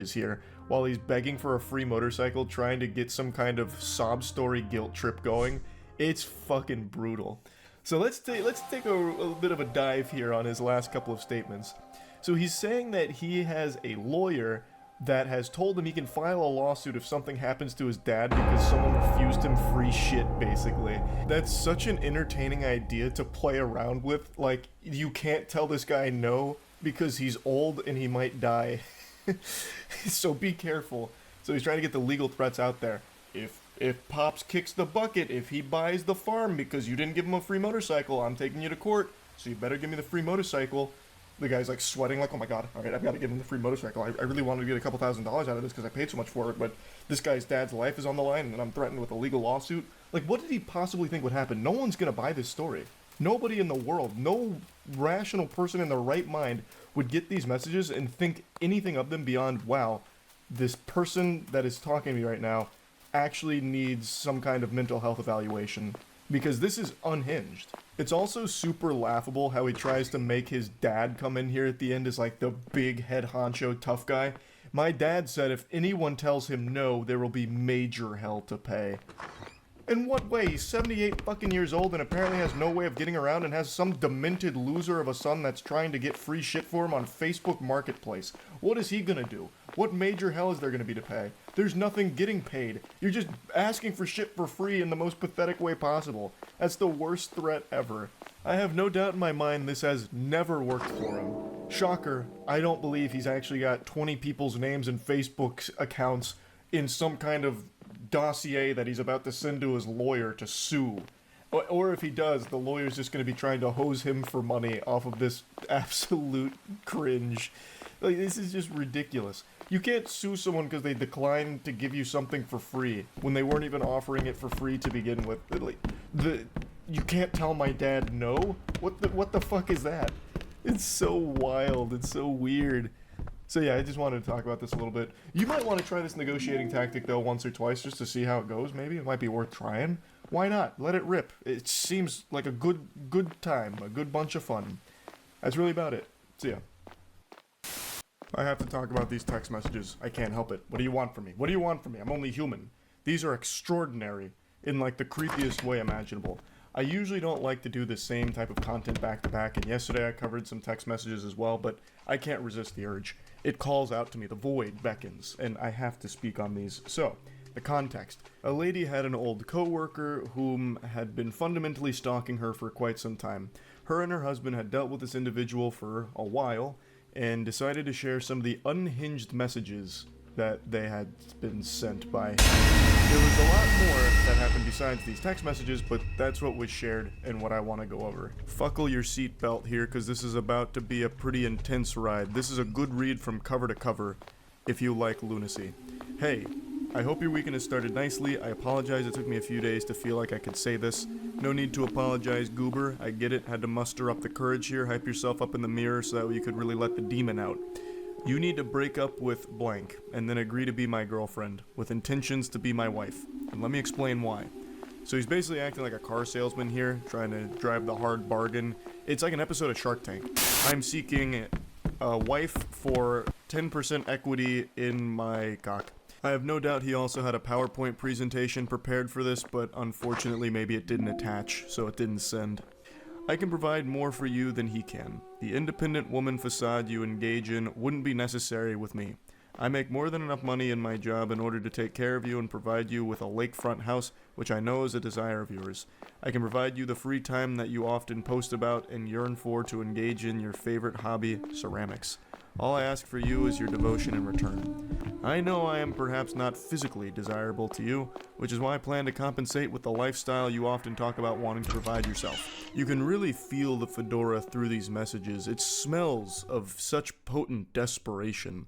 is here while he's begging for a free motorcycle, trying to get some kind of sob story guilt trip going. It's fucking brutal. So let's take a bit of a dive here on his last couple of statements. So he's saying that he has a lawyer that has told him he can file a lawsuit if something happens to his dad because someone refused him free shit, basically. That's such an entertaining idea to play around with. Like, you can't tell this guy no because he's old and he might die. So be careful. So he's trying to get the legal threats out there. If Pops kicks the bucket, if he buys the farm because you didn't give him a free motorcycle, I'm taking you to court, so you better give me the free motorcycle. The guy's like sweating, like, oh my god, alright, I've got to give him the free motorcycle. I really wanted to get a couple $1,000s out of this because I paid so much for it, but this guy's dad's life is on the line and I'm threatened with a legal lawsuit. Like, what did he possibly think would happen? No one's gonna buy this story. Nobody in the world, no rational person in their right mind would get these messages and think anything of them beyond, wow, this person that is talking to me right now actually needs some kind of mental health evaluation, because this is unhinged. It's also super laughable how he tries to make his dad come in here at the end as like the big head honcho tough guy. My dad said if anyone tells him no, there will be major hell to pay. In what way? He's 78 fucking years old and apparently has no way of getting around and has some demented loser of a son that's trying to get free shit for him on Facebook Marketplace. What is he gonna do? What major hell is there gonna be to pay? There's nothing getting paid. You're just asking for shit for free in the most pathetic way possible. That's the worst threat ever. I have no doubt in my mind this has never worked for him. Shocker, I don't believe he's actually got 20 people's names and Facebook accounts in some kind of dossier that he's about to send to his lawyer to sue. Or if he does, the lawyer's just going to be trying to hose him for money off of this absolute cringe. Like, this is just ridiculous. You can't sue someone because they declined to give you something for free when they weren't even offering it for free to begin with. Like, you can't tell my dad no? What the fuck is that? It's so wild. It's so weird. So yeah, I just wanted to talk about this a little bit. You might want to try this negotiating tactic though once or twice just to see how it goes. Maybe it might be worth trying. Why not? Let it rip. It seems like a good time, a good bunch of fun. That's really about it. So yeah. I have to talk about these text messages. I can't help it. What do you want from me? What do you want from me? I'm only human. These are extraordinary in like the creepiest way imaginable. I usually don't like to do the same type of content back to back, and yesterday I covered some text messages as well, but I can't resist the urge. It calls out to me, the void beckons, and I have to speak on these. So, the context. A lady had an old co-worker whom had been fundamentally stalking her for quite some time. Her and her husband had dealt with this individual for a while, and decided to share some of the unhinged messages that they had been sent by him. There was a lot more that happened besides these text messages, but that's what was shared and what I want to go over. Buckle your seatbelt here, because this is about to be a pretty intense ride. This is a good read from cover to cover, if you like lunacy. Hey, I hope your weekend has started nicely. I apologize it took me a few days to feel like I could say this. No need to apologize, goober. I get it, had to muster up the courage here, hype yourself up in the mirror so that way you could really let the demon out. You need to break up with blank, and then agree to be my girlfriend, with intentions to be my wife. And let me explain why. So he's basically acting like a car salesman here, trying to drive the hard bargain. It's like an episode of Shark Tank. I'm seeking a wife for 10% equity in my cock. I have no doubt he also had a PowerPoint presentation prepared for this, but unfortunately maybe it didn't attach, so it didn't send. I can provide more for you than he can. The independent woman facade you engage in wouldn't be necessary with me. I make more than enough money in my job in order to take care of you and provide you with a lakefront house, which I know is a desire of yours. I can provide you the free time that you often post about and yearn for to engage in your favorite hobby, ceramics. All I ask for you is your devotion in return. I know I am perhaps not physically desirable to you, which is why I plan to compensate with the lifestyle you often talk about wanting to provide yourself. You can really feel the fedora through these messages. It smells of such potent desperation.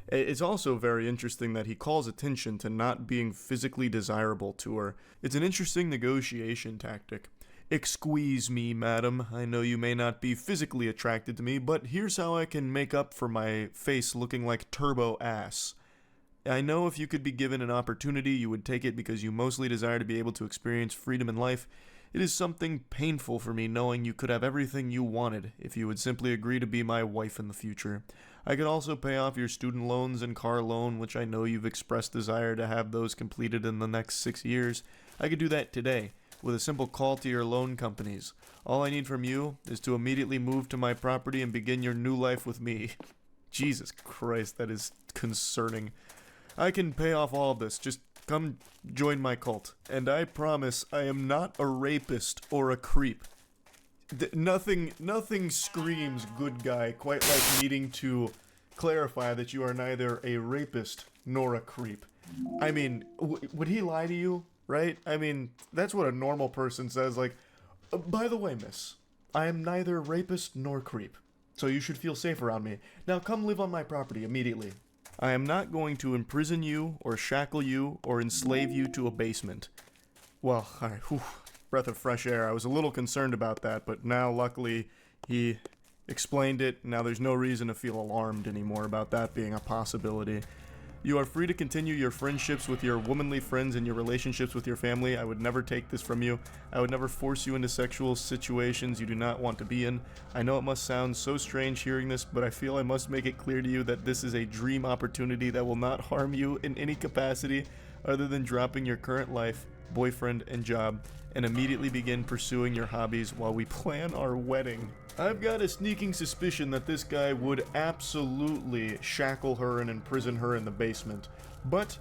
It's also very interesting that he calls attention to not being physically desirable to her. It's an interesting negotiation tactic. Excuse me, madam. I know you may not be physically attracted to me, but here's how I can make up for my face looking like turbo ass. I know if you could be given an opportunity, you would take it because you mostly desire to be able to experience freedom in life. It is something painful for me knowing you could have everything you wanted if you would simply agree to be my wife in the future. I could also pay off your student loans and car loan, which I know you've expressed desire to have those completed in the next 6 years. I could do that today, with a simple call to your loan companies. All I need from you is to immediately move to my property and begin your new life with me. Jesus Christ, that is concerning. I can pay off all of this, just come join my cult. And I promise I am not a rapist or a creep. Nothing screams good guy quite like needing to clarify that you are neither a rapist nor a creep. I mean, would he lie to you, right? I mean, that's what a normal person says, like, by the way, miss, I am neither rapist nor creep, so you should feel safe around me. Now come live on my property immediately. I am not going to imprison you, or shackle you, or enslave you to a basement. Well, alright, breath of fresh air. I was a little concerned about that, but now, luckily, he explained it. Now there's no reason to feel alarmed anymore about that being a possibility. You are free to continue your friendships with your womanly friends and your relationships with your family. I would never take this from you. I would never force you into sexual situations you do not want to be in. I know it must sound so strange hearing this, but I feel I must make it clear to you that this is a dream opportunity that will not harm you in any capacity other than dropping your current life, boyfriend, and job, and immediately begin pursuing your hobbies while we plan our wedding. I've got a sneaking suspicion that this guy would absolutely shackle her and imprison her in the basement, but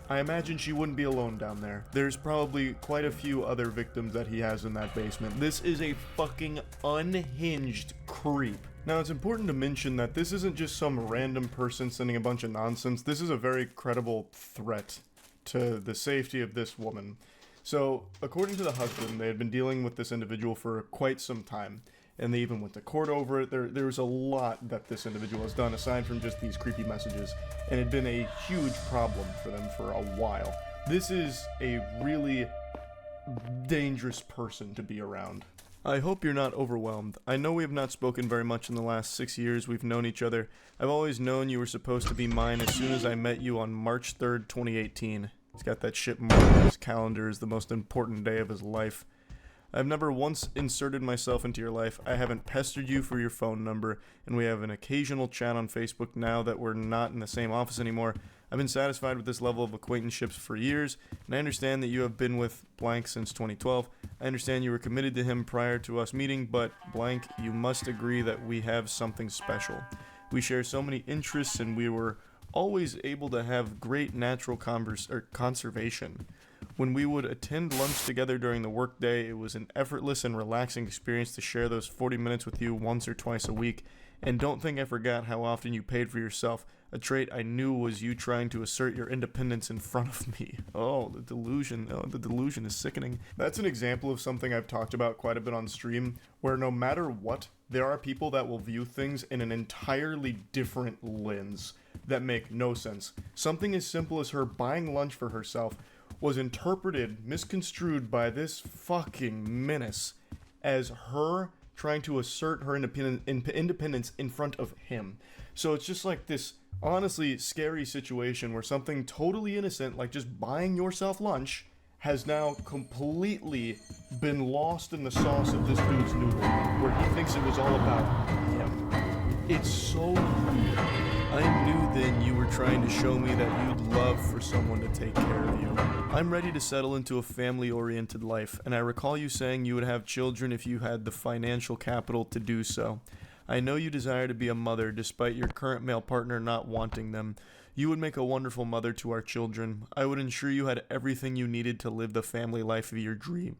I imagine she wouldn't be alone down there. There's probably quite a few other victims that he has in that basement. This is a fucking unhinged creep. Now, it's important to mention that this isn't just some random person sending a bunch of nonsense. This is a very credible threat to the safety of this woman. So, according to the husband, they had been dealing with this individual for quite some time, and they even went to court over it. There's a lot that this individual has done aside from just these creepy messages, and it had been a huge problem for them for a while. This is a really dangerous person to be around. I hope you're not overwhelmed. I know we have not spoken very much in the last 6 years we've known each other. I've always known you were supposed to be mine as soon as I met you on March 3rd, 2018. He's got that shit marked on his calendar as the most important day of his life. I've never once inserted myself into your life. I haven't pestered you for your phone number, and we have an occasional chat on Facebook now that we're not in the same office anymore. I've been satisfied with this level of acquaintanceships for years, and I understand that you have been with blank since 2012. I understand you were committed to him prior to us meeting, but blank, you must agree that we have something special. We share so many interests, and we were always able to have great natural conservation. When we would attend lunch together during the workday, it was an effortless and relaxing experience to share those 40 minutes with you once or twice a week. And don't think I forgot how often you paid for yourself, a trait I knew was you trying to assert your independence in front of me. Oh, the delusion. Oh, the delusion is sickening. That's an example of something I've talked about quite a bit on stream, where no matter what, there are people that will view things in an entirely different lens that make no sense. Something as simple as her buying lunch for herself was interpreted, misconstrued by this fucking menace as her trying to assert her independence in front of him. So it's just like this honestly scary situation where something totally innocent, like just buying yourself lunch, has now completely been lost in the sauce of this dude's noodle, where he thinks it was all about him. It's so weird. I knew then you were trying to show me that you'd love for someone to take care of you. I'm ready to settle into a family-oriented life, and I recall you saying you would have children if you had the financial capital to do so. I know you desire to be a mother, despite your current male partner not wanting them. You would make a wonderful mother to our children. I would ensure you had everything you needed to live the family life of your dream.